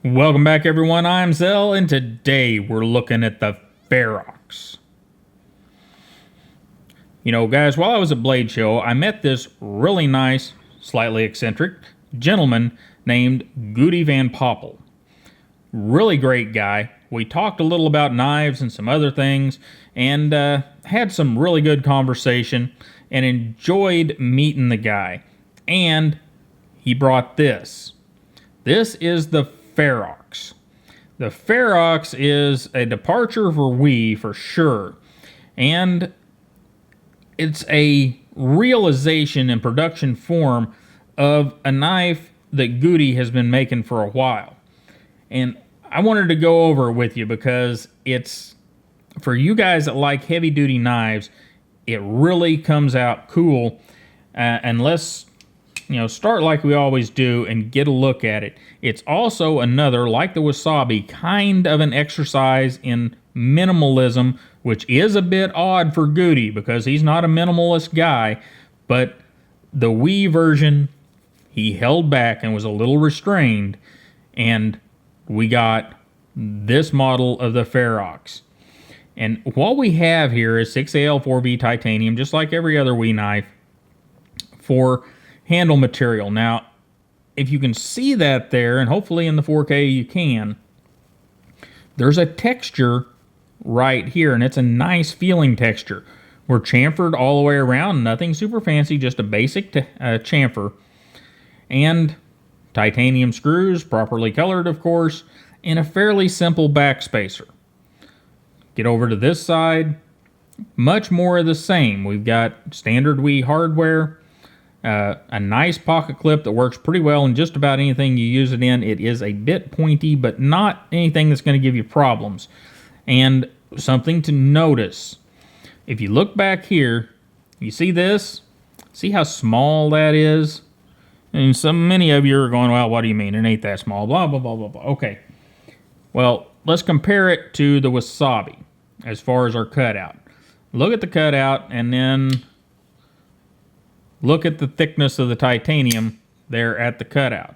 Welcome back, everyone. I'm Zell, and today we're looking at the Ferox. You know, guys, while I was at Blade Show, I met this really nice, slightly eccentric gentleman named Gudy VanPoppel. Really great guy. We talked a little about knives and some other things, and had some really good conversation, and enjoyed meeting the guy. And he brought this. This is the Ferox. The Ferox is a departure for we, for sure. And it's a realization in production form of a knife that Gudy has been making for a while. And I wanted to go over it with you because it's, for you guys that like heavy duty knives, it really comes out cool. And let's start like we always do and get a look at it. It's also another, like the Wasabi, kind of an exercise in minimalism, which is a bit odd for Gudy because he's not a minimalist guy, but the Wii version, he held back and was a little restrained, and we got this model of the Ferox. And what we have here is 6AL4V titanium, just like every other Wii knife, for handle material. Now, if you can see that there, and hopefully in the 4K you can, there's a texture right here, and it's a nice feeling texture. We're chamfered all the way around, nothing super fancy, just a basic chamfer. And titanium screws, properly colored of course, and a fairly simple backspacer. Get over to this side, much more of the same. We've got standard Wii hardware, a nice pocket clip that works pretty well in just about anything you use it in. It is a bit pointy, but not anything that's going to give you problems. And something to notice, if you look back here, you see this? See how small that is? And many of you are going, well, what do you mean? It ain't that small, blah, blah, blah, blah, blah. Okay. Well, let's compare it to the Wasabi as far as our cutout. Look at the cutout and then look at the thickness of the titanium there at the cutout.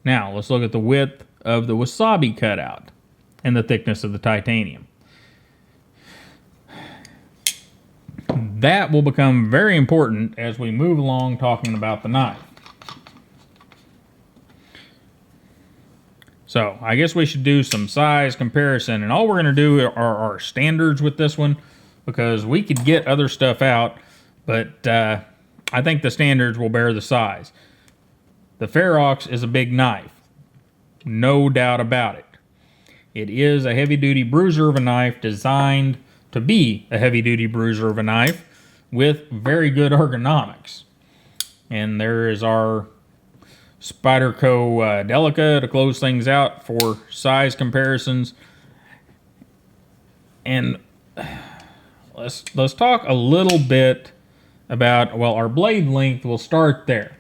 Now, let's look at the width of the Wasabi cutout and the thickness of the titanium. That will become very important as we move along talking about the knife. So, I guess we should do some size comparison, and all we're going to do are our standards with this one, because we could get other stuff out, but I think the standards will bear the size. The Ferox is a big knife. No doubt about it. It is a heavy-duty bruiser of a knife designed to be a heavy-duty bruiser of a knife with very good ergonomics. And there is our Spyderco Delica to close things out for size comparisons. And let's talk a little bit about, well, our blade length. We'll start there.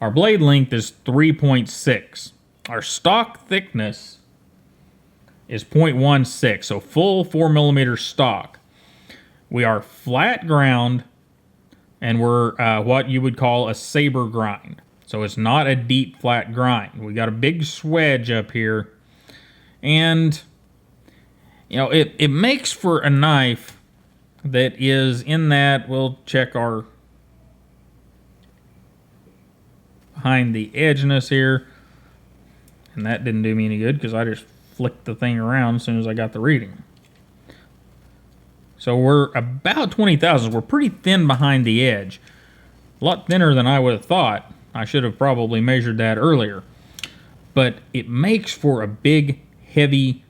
Our blade length is 3.6. Our stock thickness is 0.16, so full 4mm stock. We are flat ground, and we're what you would call a saber grind. So it's not a deep flat grind. We got a big swedge up here, and it makes for a knife that is in that. We'll check our behind the edgeness here, and that didn't do me any good because I just flicked the thing around as soon as I got the reading. So we're about 20 thousandths. We're pretty thin behind the edge, a lot thinner than I would have thought. I should have probably measured that earlier, but it makes for a big, heavy,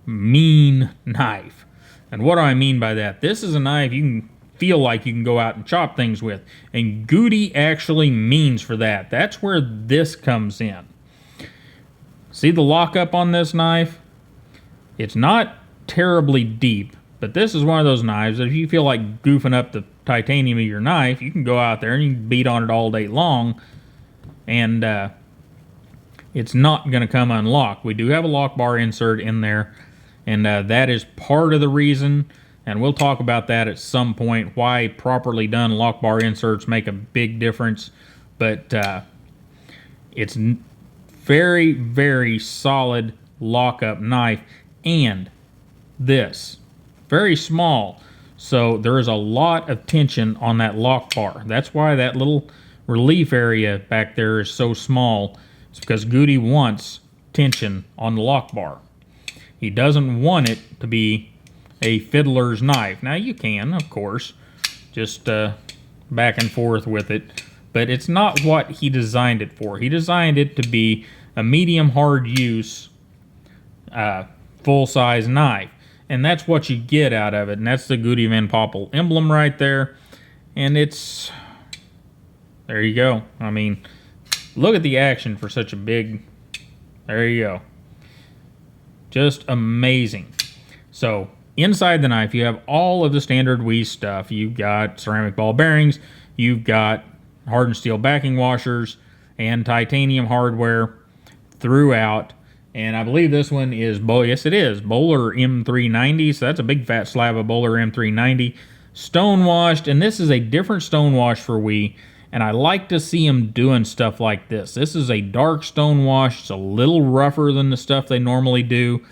mean knife. And what do I mean by that? This is a knife you can feel like you can go out and chop things with. And Gudy actually means for that. That's where this comes in. See the lockup on this knife? It's not terribly deep, but this is one of those knives that if you feel like goofing up the titanium of your knife, you can go out there and you can beat on it all day long, and it's not going to come unlocked. We do have a lock bar insert in there, and that is part of the reason, and we'll talk about that at some point, why properly done lock bar inserts make a big difference. But it's Very, very solid lockup knife. And this, very small. So there is a lot of tension on that lock bar. That's why that little relief area back there is so small. It's because Gudy wants tension on the lock bar. He doesn't want it to be a fiddler's knife. Now you can, of course, just back and forth with it, but it's not what he designed it for. He designed it to be a medium hard use full-size knife, and that's what you get out of it. And that's the Gudy VanPoppel emblem right there. And it's, there you go. I mean, look at the action for such a big, there you go. Just amazing. So inside the knife, you have all of the standard Weiss stuff. You've got ceramic ball bearings, you've got hardened steel backing washers, and titanium hardware throughout. And I believe this one is, yes it is, Bowler M390. So that's a big fat slab of Bowler M390. Stone washed, and this is a different stone wash for we. And I like to see them doing stuff like this. This is a dark stone wash. It's a little rougher than the stuff they normally do.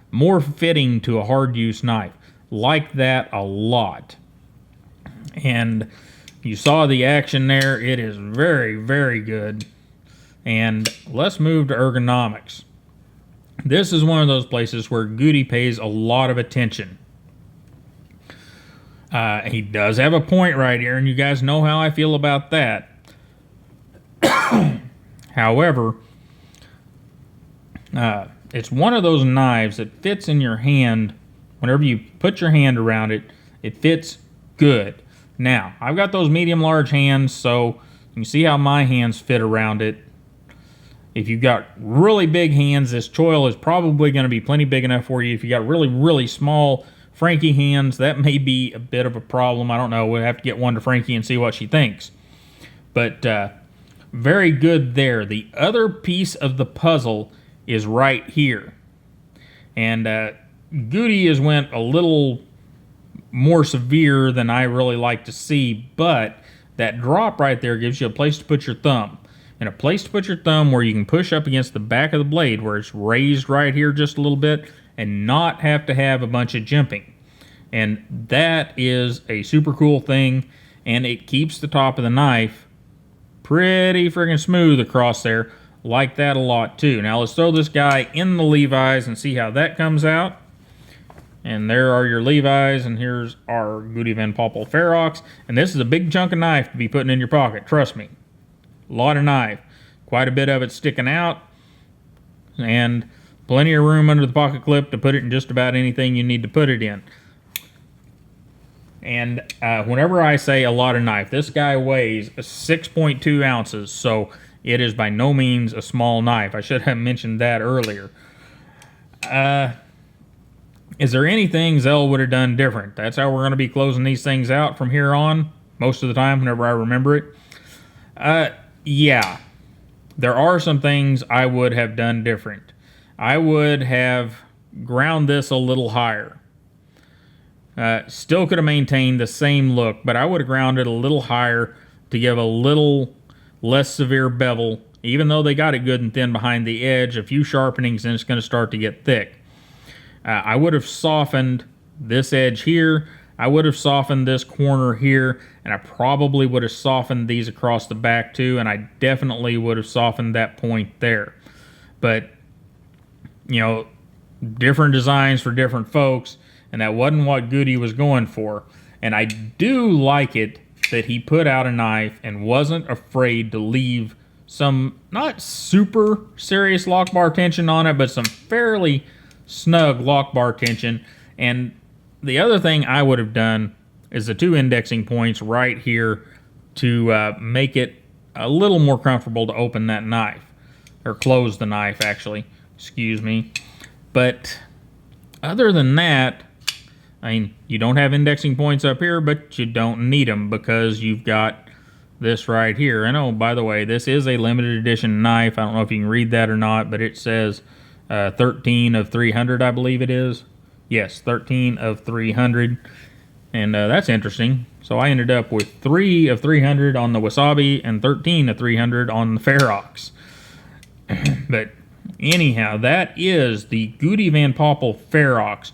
More fitting to a hard use knife. Like that a lot. And you saw the action there. It is very, very good. And let's move to ergonomics. This is one of those places where Gudy pays a lot of attention. He does have a point right here, and you guys know how I feel about that. However, it's one of those knives that fits in your hand. Whenever you put your hand around it, it fits good. Now, I've got those medium-large hands, so you can see how my hands fit around it. If you've got really big hands, this choil is probably going to be plenty big enough for you. If you got really, really small Frankie hands, that may be a bit of a problem. I don't know. We'll have to get one to Frankie and see what she thinks. But very good there. The other piece of the puzzle is right here. And Gudy has went a little more severe than I really like to see, but that drop right there gives you a place to put your thumb. And a place to put your thumb where you can push up against the back of the blade where it's raised right here just a little bit and not have to have a bunch of jimping. And that is a super cool thing, and it keeps the top of the knife pretty friggin' smooth across there. Like that a lot too. Now let's throw this guy in the Levi's and see how that comes out. And there are your Levi's, and here's our Gudy VanPoppel Ferox. And this is a big chunk of knife to be putting in your pocket, trust me. A lot of knife. Quite a bit of it sticking out. And plenty of room under the pocket clip to put it in just about anything you need to put it in. And whenever I say a lot of knife, this guy weighs 6.2 ounces, so it is by no means a small knife. I should have mentioned that earlier. Is there anything Zell would have done different? That's how we're going to be closing these things out from here on, most of the time, whenever I remember it. Yeah, there are some things I would have done different. I would have ground this a little higher. Still could have maintained the same look, but I would have ground it a little higher to give a little less severe bevel. Even though they got it good and thin behind the edge, a few sharpenings and it's going to start to get thick. I would have softened this edge here. I would have softened this corner here, and I probably would have softened these across the back too, and I definitely would have softened that point there. But, you know, different designs for different folks, and that wasn't what Gudy was going for. And I do like it that he put out a knife and wasn't afraid to leave some, not super serious lock bar tension on it, but some fairly snug lock bar tension. And the other thing I would have done is the two indexing points right here to make it a little more comfortable to open that knife, or close the knife actually, excuse me. But other than that, I mean, you don't have indexing points up here, but you don't need them because you've got this right here. And oh, by the way, this is a limited edition knife. I don't know if you can read that or not, but it says 13 of 300, I believe it is. Yes, 13 of 300. And that's interesting. So I ended up with 3 of 300 on the Wasabi and 13 of 300 on the Ferox. But anyhow, that is the Gudy VanPoppel Ferox.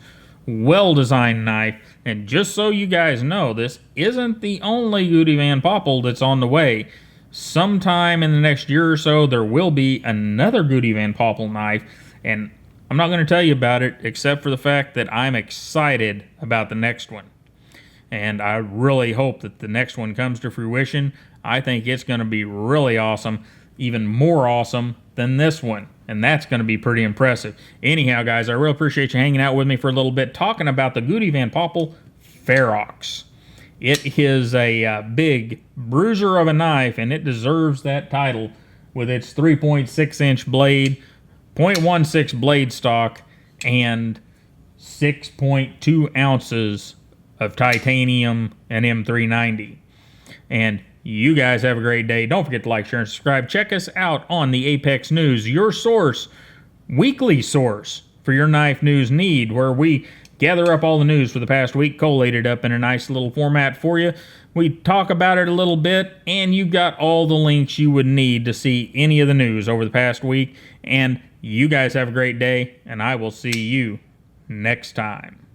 Well-designed knife. And just so you guys know, this isn't the only Gudy VanPoppel that's on the way. Sometime in the next year or so, there will be another Gudy VanPoppel knife. And I'm not going to tell you about it, except for the fact that I'm excited about the next one. And I really hope that the next one comes to fruition. I think it's going to be really awesome, even more awesome than this one. And that's going to be pretty impressive. Anyhow, guys, I really appreciate you hanging out with me for a little bit, talking about the Gudy VanPoppel Ferox. It is a big bruiser of a knife, and it deserves that title with its 3.6-inch blade, 0.16 blade stock, and 6.2 ounces of titanium and M390. And you guys have a great day. Don't forget to like, share, and subscribe. Check us out on the Apex News, your source, weekly source for your knife news need, where we gather up all the news for the past week, collated up in a nice little format for you. We talk about it a little bit, and you've got all the links you would need to see any of the news over the past week. And you guys have a great day, and I will see you next time.